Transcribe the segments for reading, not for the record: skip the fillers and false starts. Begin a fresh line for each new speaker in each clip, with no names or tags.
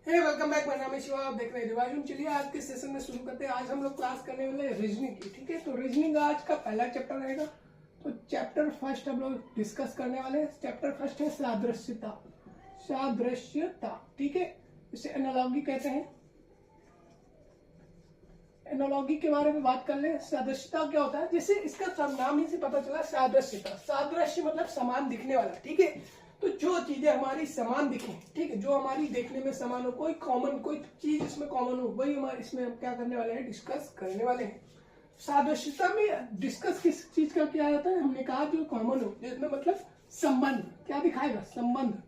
हे welcome back. मेरा नाम है शिवा, आप देख रहे हैं रिवाइजन। चलिए आज के सेशन में शुरू करते हैं। आज हम लोग क्लास करने वाले रीजनिंग की। ठीक है, तो रीजनिंग आज का पहला चैप्टर रहेगा। तो चैप्टर फर्स्ट हम लोग डिस्कस करने वाले हैं। चैप्टर फर्स्ट है सादृश्यता। सादृश्यता, ठीक है, इसे एनालॉजी कहते हैं। एनालॉजी के बारे में बात कर ले। सादृश्यता क्या होता है, जैसे इसका सब नाम ही से पता चला, सादृश्यता। सादृश्य मतलब समान दिखने वाला। ठीक है, तो जो चीजें हमारी समान दिखे, ठीक है, जो हमारी देखने में समान हो, कोई कॉमन कोई चीज इसमें कॉमन हो, वही हमारे इसमें हम क्या करने वाले हैं, डिस्कस करने वाले हैं। सादृश्यता में डिस्कस किस चीज का किया जाता है, हमने कहा जो कॉमन हो, जिसमें मतलब संबंध क्या दिखाएगा, संबंध।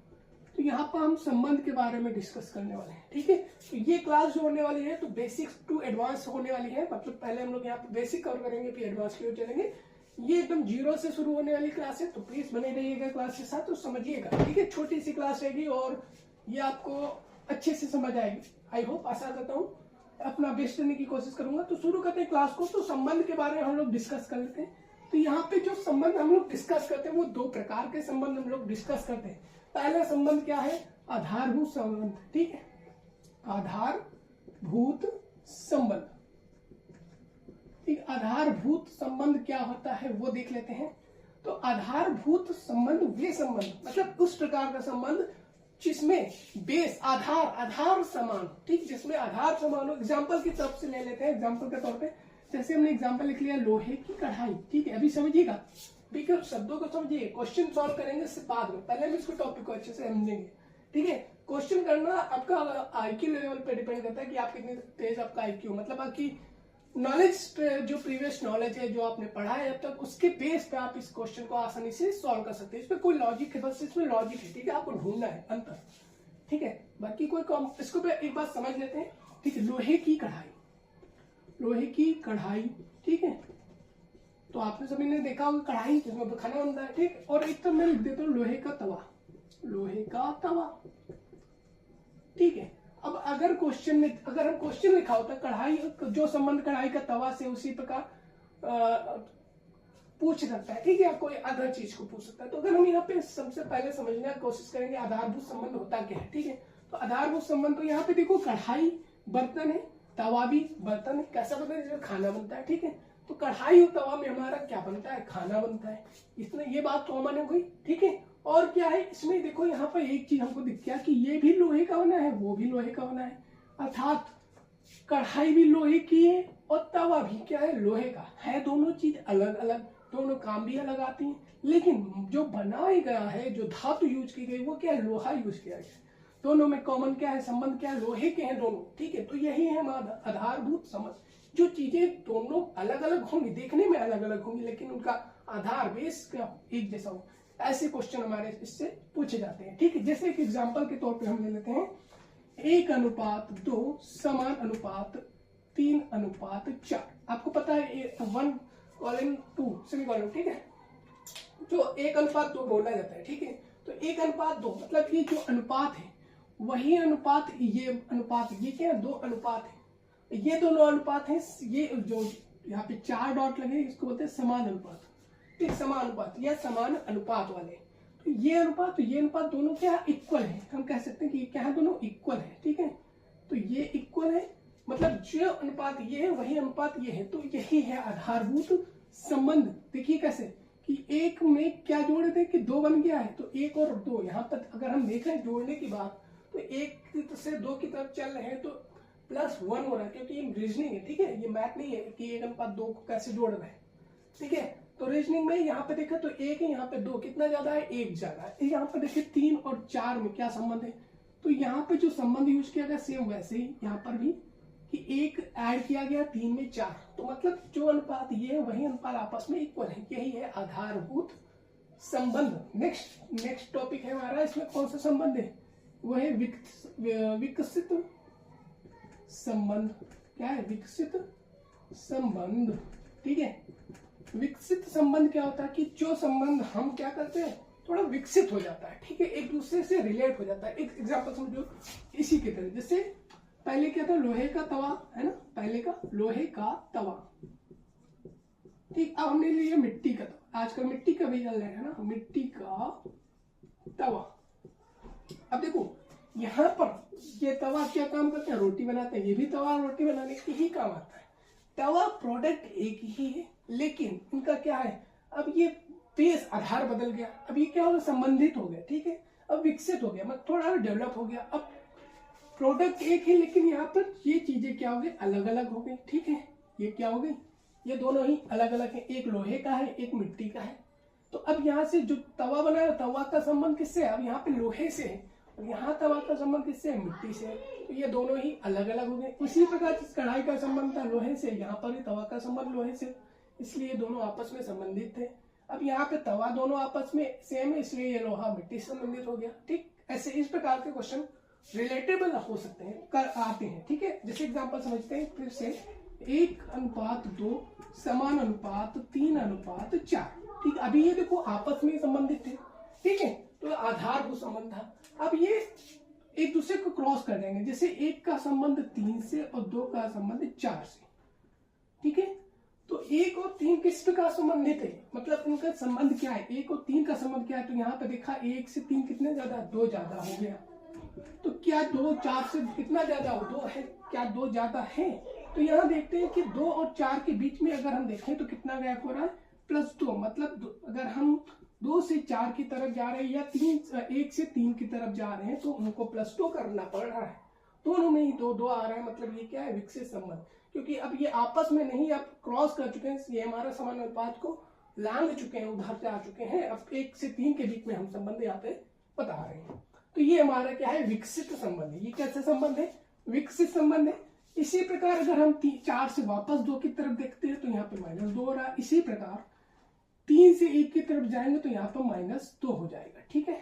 तो यहाँ पर हम संबंध के बारे में डिस्कस करने वाले हैं। ठीक है, तो ये क्लास जो होने वाली है तो बेसिक्स टू एडवांस होने वाली है। मतलब पहले हम लोग यहाँ पे बेसिक कवर करेंगे, फिर एडवांस की ओर चलेंगे। ये एकदम जीरो से शुरू होने वाली क्लास है, तो प्लीज बने रहिएगा क्लास के साथ, तो समझिएगा। ठीक है, छोटी सी क्लास रहेगी और ये आपको अच्छे से समझ आएगी। आई होप, आशा करता हूँ, अपना बेस्ट करने की कोशिश करूंगा। तो शुरू करते हैं क्लास को। तो संबंध के बारे में हम लोग डिस्कस कर लेते हैं। तो यहाँ पे जो संबंध हम लोग डिस्कस करते हैं वो दो प्रकार के संबंध हम लोग डिस्कस करते हैं। पहला संबंध क्या है, आधारभूत संबंध। ठीक है, आधारभूत संबंध। आधारभूत संबंध क्या होता है वो देख लेते हैं। तो आधारभूत संबंध वे संबंध, मतलब उस प्रकार का संबंध जिसमें बेस आधार समान, ठीक, जिसमें आधार समान हो। एग्जांपल की तरफ से ले लेते हैं। एग्जांपल के तौर पे जैसे हमने एग्जांपल लिख लिया लोहे की कढ़ाई। ठीक है, अभी समझिएगा, ठीक है, शब्दों को समझिए। क्वेश्चन सॉल्व करेंगे इससे बाद में, पहले हम इसको टॉपिक को अच्छे से समझेंगे। ठीक है, क्वेश्चन करना आपका आईक्यू लेवल पे डिपेंड करता है कि आप कितने तेज आपका आईक्यू, मतलब आपकी नॉलेज, जो प्रीवियस नॉलेज है जो आपने पढ़ा है अब तक, उसके बेस पे आप इस क्वेश्चन को आसानी से सॉल्व कर सकते हैं। इसमें कोई लॉजिक है, बस इसमें लॉजिक है। ठीक है, आपको ढूंढना है अंतर। ठीक है, बाकी कोई इसको पे एक बात समझ लेते हैं। ठीक है, लोहे की कढ़ाई, लोहे की कढ़ाई। ठीक है, तो आपने सभी ने देखा होगा कढ़ाई जिसमें खाना बनता है। ठीक, और एक तरफ मैं लिख देता हूँ लोहे का तवा, लोहे का तवा। ठीक है, अब अगर क्वेश्चन में अगर हम क्वेश्चन लिखा होता कढ़ाई, जो संबंध कढ़ाई का तवा से, उसी प्रकार पूछ सकता है। ठीक है, या कोई अदर चीज को पूछ सकता है। तो अगर हम यहाँ पे सबसे पहले समझने की कोशिश करेंगे आधारभूत संबंध होता क्या है। ठीक है, तो आधारभूत संबंध, तो यहाँ पे देखो कढ़ाई बर्तन है, तवा भी बर्तन है। कैसा बर्तन है, जिसमें खाना बनता है। ठीक है, तो कढ़ाई और तवा में हमारा क्या बनता है, खाना बनता है। इसमें ये बात कॉमन है कोई। ठीक है, और क्या है इसमें, देखो यहाँ पर एक चीज हमको दिख गया कि ये भी लोहे का बना है, वो भी लोहे का बना है, अर्थात कढ़ाई भी लोहे की है और तवा भी क्या है, लोहे का है। दोनों चीज अलग अलग, दोनों काम भी अलग आती हैं, लेकिन जो बनाया गया है, जो धातु यूज की गई, वो क्या है, लोहा यूज किया गया है। दोनों में कॉमन क्या है, संबंध क्या है, लोहे के हैं दोनों। ठीक है, तो यही है हमारा आधारभूत संबंध। जो चीजें दोनों अलग अलग होंगी, देखने में अलग अलग होंगी, लेकिन उनका आधार बेस क्या एक जैसा हो, ऐसे क्वेश्चन हमारे इससे पूछे जाते हैं। ठीक है, जैसे एक एग्जांपल के तौर पे हम ले लेते हैं 1:2 समान अनुपात 3:4। आपको पता है 1:2 सेमीकोलन। ठीक है, जो 1:2 बोला जाता है। ठीक है, तो 1:2 मतलब ये जो अनुपात है वही अनुपात, ये अनुपात, ये क्या है, 2 अनुपात है। ये दोनों अनुपात है। ये जो यहाँ पे 4 डॉट लगे, इसको बोलते हैं समान अनुपात। ठीक, समान अनुपात या समान अनुपात वाले। तो ये अनुपात, तो ये अनुपात दोनों क्या इक्वल है। हम कह सकते हैं कि क्या है, दोनों इक्वल है। ठीक है, तो ये इक्वल है, मतलब जो अनुपात ये है वही अनुपात ये है। तो यही है आधारभूत संबंध। देखिए कैसे कि एक में क्या जोड़े थे कि 2 बन गया है, तो 1 और 2 यहाँ पर अगर हम देखें जोड़ने की बात, तो 1 से 2 की तरफ चल रहे हैं तो +1 हो रहा है, क्योंकि ये रीजनिंग है। ठीक है, ये मैथ नहीं है कि 1:2 को कैसे जोड़ रहे हैं। ठीक है, तो रीजनिंग में यहाँ पे देखा तो 1 है, यहाँ पे 2 कितना ज्यादा है, 1 ज्यादा है। यहाँ पे देखिए 3 और 4 में क्या संबंध है, तो यहाँ पे जो संबंध यूज किया गया सेम वैसे ही यहाँ पर भी, कि 1 ऐड किया गया 3 में 4, तो मतलब जो अनुपात ये है वही अनुपात आपस में इक्वल है। यही है आधारभूत संबंध। नेक्स्ट टॉपिक है हमारा, इसमें कौन सा संबंध है, वो है विकसित संबंध। क्या है, विकसित संबंध। ठीक है, विकसित संबंध क्या होता है कि जो संबंध हम क्या करते हैं, थोड़ा विकसित हो जाता है। ठीक है, एक दूसरे से रिलेट हो जाता है। एक एग्जांपल समझो इसी की तरह, जैसे पहले क्या था, लोहे का तवा है ना, पहले का लोहे का तवा। ठीक, अब हमने लिया मिट्टी का तवा। आजकल मिट्टी का भी चल रहा है ना, मिट्टी का तवा। अब देखो यहाँ पर ये तवा क्या काम करते हैं, रोटी बनाते हैं, ये भी तवा रोटी बनाने के ही काम आता है। तवा प्रोडक्ट एक ही है, लेकिन इनका क्या है, अब ये बेस आधार बदल गया, अब ये क्या हो गया, संबंधित हो गया, ठीक है, अब विकसित हो गया, मतलब थोड़ा डेवलप हो गया। अब प्रोडक्ट एक है, लेकिन यहाँ पर ये चीजें क्या हो गई, अलग अलग हो गई, ठीक है। ये क्या हो गई, ये दोनों ही अलग अलग है, एक लोहे का है, एक मिट्टी का है। तो अब यहाँ से जो तवा बना है, तवा का संबंध किससे है, अब यहाँ पे लोहे से है, और यहाँ तवा का संबंध किससे है, मिट्टी से है। तो ये दोनों ही अलग अलग हो गए। उसी प्रकार जिस कढ़ाई का संबंध था लोहे से, यहाँ पर भी तवा का संबंध लोहे से, इसलिए दोनों आपस में संबंधित थे। अब यहाँ पे तवा दोनों आपस में सेम है, इसलिए ये लोहा मिट्टी से संबंधित हो गया, ठीक। ऐसे इस प्रकार के क्वेश्चन रिलेटेबल हो सकते हैं, कर आते हैं, ठीक है। जैसे एग्जांपल समझते हैं फिर से, 1:2 समान अनुपात 3:4, ठीक। अभी ये देखो आपस में संबंधित थे, ठीक है, तो आधारभूत संबंध था। अब ये एक दूसरे को क्रॉस कर देंगे, जैसे 1 का संबंध 3 से और 2 का संबंध 4 से, ठीक है। तो 1 और 3 किस प्रकार संबंधित है, मतलब इनका संबंध क्या है, 1 और 3 का संबंध क्या है, तो यहाँ पे देखा 1 से 3 कितने ज्यादा, 2 ज्यादा हो गया। तो क्या 2 4 से कितना ज्यादा हो, 2 है, क्या 2 ज्यादा है। तो यहाँ देखते हैं कि 2 और 4 के बीच में अगर हम देखें तो कितना गैप हो रहा है, +2, मतलब अगर हम 2 से 4 की तरफ जा रहे हैं या 1 से 3 की तरफ जा रहे हैं तो उनको +2 करना पड़ रहा है। दोनों में ही 2 आ रहा है, मतलब ये क्या है, विकसित संबंध, क्योंकि अब ये आपस में नहीं, अब क्रॉस कर चुके हैं, ये हमारा समान अनुपात को लांग चुके हैं, उधर से आ चुके हैं। अब 1 से 3 के बीच में हम संबंध यहाँ पे बता रहे हैं। तो ये हमारा क्या है, विकसित संबंध है। ये कैसे संबंध है, विकसित संबंध है। इसी प्रकार अगर हम 4 से वापस 2 की तरफ देखते हैं तो यहाँ पे -2 हो रहा है। इसी प्रकार 3 से 1 की तरफ जाएंगे तो यहाँ पर -2 हो जाएगा, ठीक है।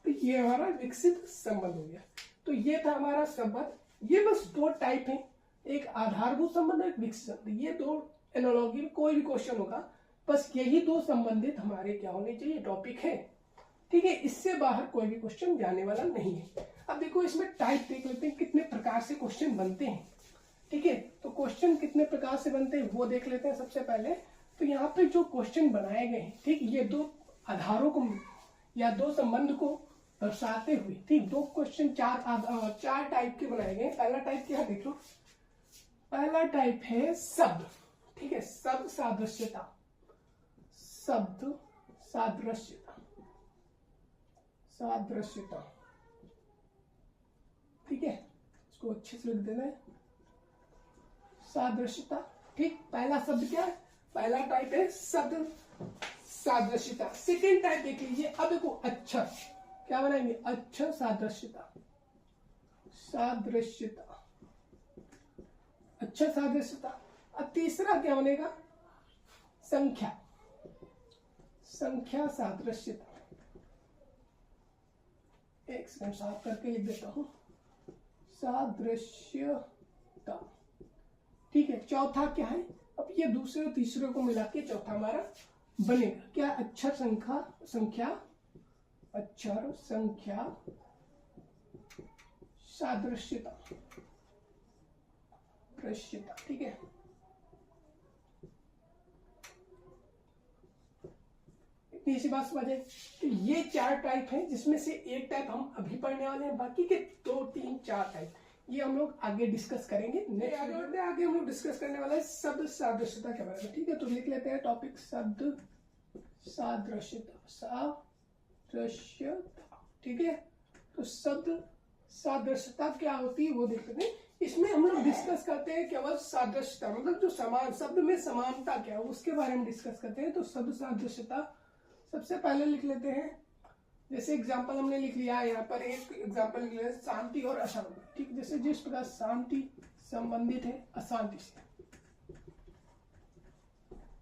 तो ये हमारा विकसित संबंध हो गया। तो ये था हमारा संबंध। ये बस 2 टाइप है, एक आधारभूत संबंध, एक विकसित संबंध। ये 2 एनालॉजी में कोई भी क्वेश्चन होगा, बस यही 2 संबंधित हमारे क्या होने चाहिए, टॉपिक है, ठीक है। इससे बाहर कोई भी क्वेश्चन जाने वाला नहीं है। अब देखो इसमें टाइप देख लेते हैं, कितने प्रकार से क्वेश्चन बनते हैं, ठीक है। तो क्वेश्चन कितने प्रकार से बनते हैं वो देख लेते हैं सबसे पहले। तो यहाँ पे जो क्वेश्चन बनाए गए हैं, ठीक, ये 2 आधारों को या 2 संबंध को दर्शाते हुए, ठीक, 2 क्वेश्चन 4 टाइप के बनाए गए। पहला टाइप क्या है, देख लो, पहला टाइप है शब्द, ठीक है, शब्द सादृश्यता, शब्द सादृश्यता, सादृश्यता, ठीक है, इसको अच्छे से लिख देना है, सादृश्यता, ठीक। पहला शब्द क्या है, पहला टाइप है शब्द सादृश्यता। सेकेंड टाइप देख लीजिए। अब देखो अक्षर क्या बनाएंगे, अक्षर सादृश्यता, सादृश्यता, अक्षर सादृश्यता। अब तीसरा क्या बनेगा, संख्या, संख्या सादृश्यता। एक सेकंड साफ करके लिख देता हूं, सादृश्यता, ठीक है। चौथा क्या है, अब ये दूसरे और तीसरे को मिला के चौथा हमारा बनेगा क्या, अक्षर संख्या, अक्षर संख्या सादृश्यता, दृश्यता, ठीक है। इतनी सी बात समझे। तो ये 4 टाइप हैं, जिसमें से एक टाइप हम अभी पढ़ने वाले हैं, बाकी के 2 3 4 टाइप ये हम लोग आगे डिस्कस करेंगे। आगे हम लोग डिस्कस करने वाला है शब्द सादृश्यता के बारे में, ठीक है। तो लिख लेते हैं टॉपिक, शब्द सादृश्यता, सादृश्यता, ठीक है। तो शब्द सादृश्यता क्या होती है वो देख लेते हैं। इसमें हम लोग डिस्कस करते हैं केवल सादृश्यता, मतलब जो समान, शब्द में समानता क्या है उसके बारे में डिस्कस करते हैं। तो शब्द सादृश्यता सबसे पहले लिख लेते हैं। जैसे एग्जाम्पल हमने लिख लिया, यहाँ पर एक एग्जाम्पल लिख लिया, शांति और अशांति, ठीक। जैसे जिस प्रकार शांति संबंधित है अशांति से,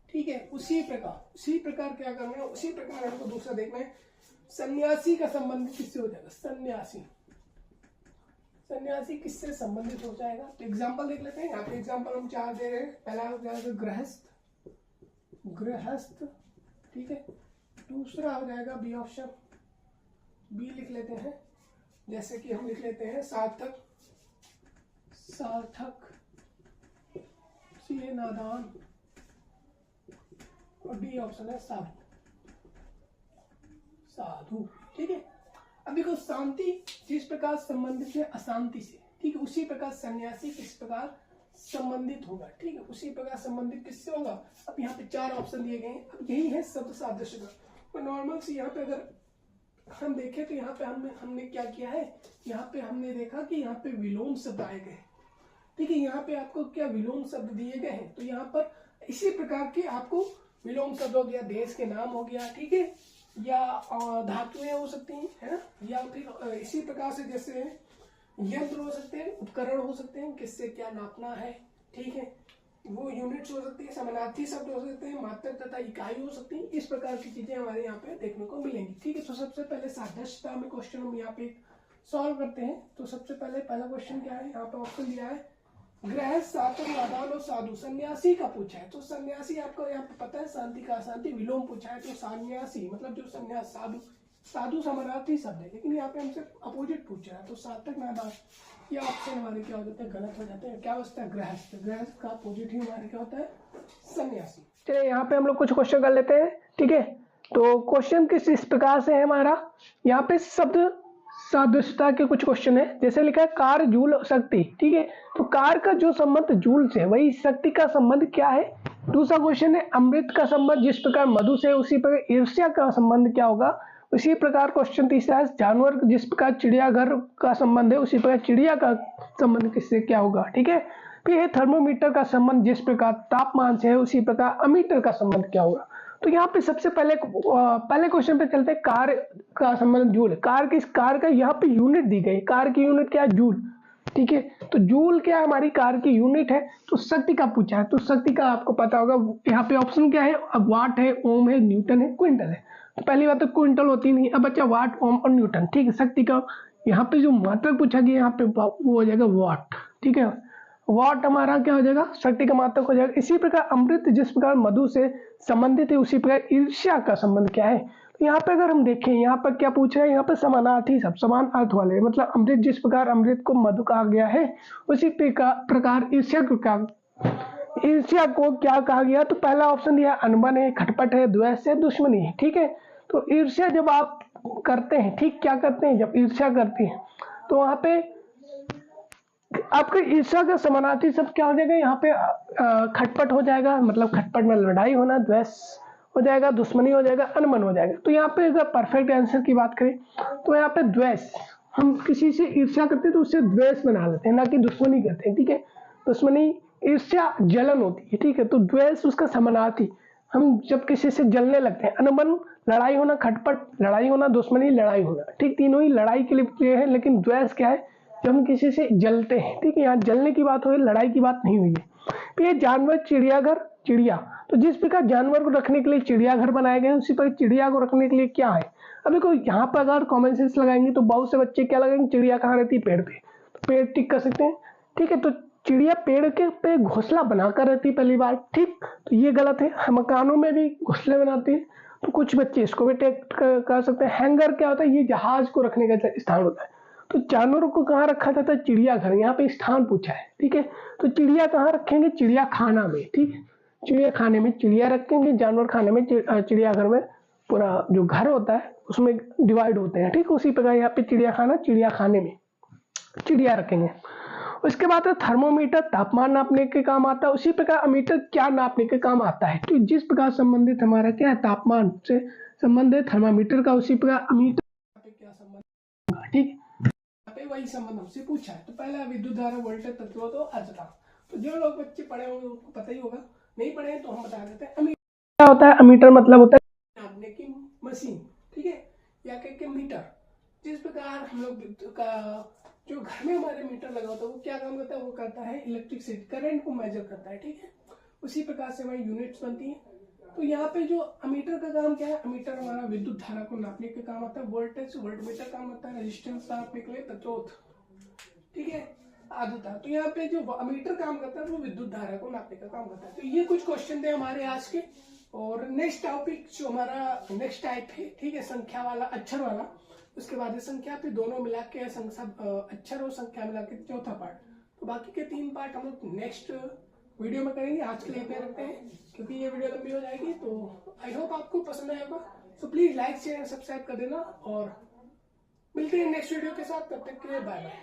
ठीक है, उसी प्रकार क्या करना है, उसी प्रकार हमको दूसरा देखना है, सन्यासी का संबंध किससे हो जाएगा, सन्यासी, सन्यासी किससे संबंधित हो जाएगा। तो एग्जाम्पल देख लेते हैं। यहाँ पे एग्जाम्पल हम 4 दे रहे हैं। पहला हो जाएगा गृहस्थ, गृहस्थ, ठीक है। दूसरा हो जाएगा बी ऑप्शन, बी लिख लेते हैं। जैसे कि हम लिख लेते हैं सार्थक, सार्थक, सी है नादान, और डी ऑप्शन है साधु, साधु, ठीक है। अब देखो शांति जिस प्रकार संबंधित है अशांति से, ठीक है, उसी प्रकार सन्यासी किस प्रकार संबंधित होगा, ठीक है, उसी प्रकार संबंधित किससे होगा। अब यहाँ पे 4 ऑप्शन दिए गए हैं। अब यही है शब्द सादृश्य का। नॉर्मल से यहाँ पे अगर हम देखें तो यहाँ पे हमने क्या किया है, यहाँ पे हमने देखा कि यहाँ पे विलोम शब्द आए गए, ठीक है, यहाँ पे आपको क्या विलोम शब्द दिए गए हैं। तो यहाँ पर इसी प्रकार के आपको विलोम शब्द हो गया, देश के नाम हो गया, ठीक है, या धातुएं हो सकती हैं, है ना, या फिर इसी प्रकार से जैसे यंत्र हो सकते हैं, उपकरण हो सकते हैं, किससे क्या नापना है, ठीक है, वो यूनिट्स हो सकती है, समानार्थी शब्द हो सकते हैं, मात्रक तथा इकाई हो सकती है। इस प्रकार की चीजें हमारे यहाँ पे देखने को मिलेंगी, ठीक है। तो सबसे पहले सादृश्यता में क्वेश्चन हम यहाँ पे सॉल्व करते हैं। तो सबसे पहले पहला क्वेश्चन क्या है, यहाँ पे ऑप्शन दिया है गृहस्थ, साधु, नादान और साधु, सन्यासी का पूछा है। तो सन्यासी आपको यहाँ पे पता है, शांति का अशांति, विलोम पूछा है। तो सन्यासी मतलब जो सन्यास, साधु, साधु समानार्थी शब्द है, लेकिन यहाँ पे हमसे अपोजिट पूछा है। तो साधक, नादान, ये ऑप्शन हमारे क्या हो जाते हैं, गलत हो जाते हैं। क्या बचता है, गृहस्थ, गृहस्थ का अपोजिट ही हमारे क्या होता है, सन्यासी। चलिए यहाँ पे हम लोग कुछ क्वेश्चन कर लेते हैं, ठीक है। तो क्वेश्चन किस इस प्रकार से है हमारा, यहाँ पे शब्द सादृश्यता के कुछ क्वेश्चन है। जैसे लिखा है कार, जूल, शक्ति, ठीक है। तो कार का जो संबंध जूल से, वही शक्ति का संबंध क्या है। दूसरा क्वेश्चन है अमृत का संबंध जिस प्रकार मधु से, उसी प्रकार ईर्ष्या का संबंध क्या होगा। उसी प्रकार क्वेश्चन तीसरा है जानवर जिस प्रकार चिड़ियाघर का संबंध है, उसी प्रकार चिड़िया का संबंध किससे क्या होगा, ठीक है। फिर है थर्मोमीटर का संबंध जिस प्रकार तापमान से है, उसी प्रकार अमीटर का संबंध क्या होगा। तो यहाँ पे सबसे पहले क्वेश्चन पे चलते हैं, कार का संबंध जूल है। कार का यहाँ पे यूनिट दी गई, कार की यूनिट क्या है, जूल, ठीक है। तो जूल क्या हमारी कार की यूनिट है। तो शक्ति का पूछा है, तो शक्ति का आपको पता होगा, यहाँ पे ऑप्शन क्या है, अब वाट है, ओम है, न्यूटन है, क्विंटल है। तो पहली बात तो क्विंटल होती नहीं, अब बच्चा वाट, ओम और न्यूटन, ठीक है। शक्ति का यहाँ पे जो मात्रक पूछा गया, यहाँ पे वो हो जाएगा वाट, ठीक है। वाट हमारा क्या हो जाएगा, शक्ति का मात्रक हो जाएगा। इसी प्रकार अमृत जिस प्रकार मधु से संबंधित है, उसी प्रकार ईर्ष्या का संबंध क्या है। तो यहाँ पे अगर हम देखें, यहाँ पर क्या पूछ रहे हैं, यहाँ पे समानार्थी सब, समान अर्थ वाले, मतलब अमृत जिस प्रकार अमृत को मधु कहा गया है, उसी प्रकार ईर्ष्या को क्या कहा गया। तो पहला ऑप्शन दिया अनबन है, खटपट है, द्वेष है, दुश्मनी है, ठीक है। तो ईर्ष्या जब आप करते हैं, ठीक, क्या करते हैं, जब ईर्ष्या करते हैं तो वहां पे आपके ईर्ष्या का समानार्थी शब्द क्या हो जाएगा, यहाँ पे खटपट हो जाएगा, मतलब खटपट में लड़ाई होना, द्वेष हो जाएगा, दुश्मनी हो जाएगा, अनबन हो जाएगा। तो यहाँ पे अगर परफेक्ट आंसर की बात करें तो यहाँ पे द्वेष, हम किसी से ईर्ष्या करते हैं तो उससे द्वेष बना लेते हैं, ना कि दुश्मनी करते हैं, ठीक है। दुश्मनी, ईर्ष्या जलन होती है, ठीक है। तो द्वेष उसका समानार्थी, हम जब किसी से जलने लगते हैं। अनबन लड़ाई होना, खटपट लड़ाई होना, दुश्मनी लड़ाई होना, ठीक, तीनों ही लड़ाई के लिए है। लेकिन द्वेष क्या है, जब हम किसी से जलते हैं, ठीक है। यहाँ जलने की बात हुई, लड़ाई की बात नहीं हुई है। तो ये जानवर, चिड़ियाघर, चिड़िया, तो जिस प्रकार जानवर को रखने के लिए चिड़ियाघर बनाए गए, उसी पर चिड़िया को रखने के लिए क्या है। अब देखो यहाँ पर अगर कॉमन सेंस लगाएंगे तो बहुत से बच्चे क्या लगाएंगे, चिड़िया कहाँ रहती है, पेड़ पे, तो पेड़ टिक कर सकते हैं, ठीक है। तो चिड़िया पेड़ के पे घोंसला बनाकर रहती है पहली बार, ठीक। तो ये गलत है, मकानों में भी घोंसले बनाते हैं, तो कुछ बच्चे इसको भी टेक कर सकते हैं। हैंगर क्या होता है, ये जहाज को रखने का स्थान होता है। तो जानवरों को कहाँ रखा जाता है, चिड़ियाघर, यहाँ पे स्थान पूछा है, ठीक है। तो चिड़िया कहाँ रखेंगे, चिड़िया खाना में, ठीक है। चिड़िया खाने में चिड़िया रखेंगे, जानवर खाने में, चिड़ियाघर में पूरा जो घर होता है उसमें डिवाइड होते हैं, ठीक। उसी प्रकार यहाँ पे चिड़िया खाना, चिड़िया खाने में चिड़िया रखेंगे। उसके बाद थर्मोमीटर तापमान नापने के काम आता है, उसी प्रकार अमीटर क्या नापने के काम आता है। तो जिस प्रकार संबंधित हमारा क्या है, तापमान से संबंधित थर्मामीटर का, उसी प्रकार अमीटर क्या संबंध, ठीक, वही संबंध हमसे पूछा है। तो पहला विद्युत धारा, वोल्टेज, प्रतिरोध और आर्द्रता। तो जो लोग बच्चे पढ़े होंगे उनको पता ही होगा, नहीं पढ़े तो हम बता देते हैं। अमीटर क्या होता है, अमीटर मतलब होता है नापने की मशीन, ठीक है, या के मीटर। जिस प्रकार हम लोग का जो घर में हमारे मीटर लगा होता है वो क्या काम करता है, वो करता है इलेक्ट्रिसिटी, करंट को मेजर करता है, ठीक है। उसी प्रकार से हमारी यूनिट्स बनती है। तो यहाँ पे जो अमीटर का काम क्या है, अमीटर हमारा विद्युत धारा को नापने के काम आता है। वोल्टेज, वोल्टमीटर काम आता है रेजिस्टेंस नापने के लिए, प्रतिरोध, ठीक है, आर्द्रता। तो यहाँ पे जो अमीटर काम करता है वो विद्युत धारा को नापने का काम करता है। तो ये कुछ क्वेश्चन थे हमारे आज के। और नेक्स्ट टॉपिक जो हमारा नेक्स्ट टाइप है, ठीक है, संख्या वाला, अक्षर वाला, उसके बाद संख्या, फिर दोनों मिला के अक्षर और संख्या मिला के चौथा पार्ट। तो बाकी के 3 पार्ट हम लोग नेक्स्ट वीडियो में करेंगे। आज के लिए इतने रखते हैं क्योंकि ये वीडियो लंबी हो जाएगी। तो आई होप आपको पसंद आएगा। So please like, share, subscribe कर देना और मिलते हैं नेक्स्ट वीडियो के साथ, तब तक के लिए बाय बाय।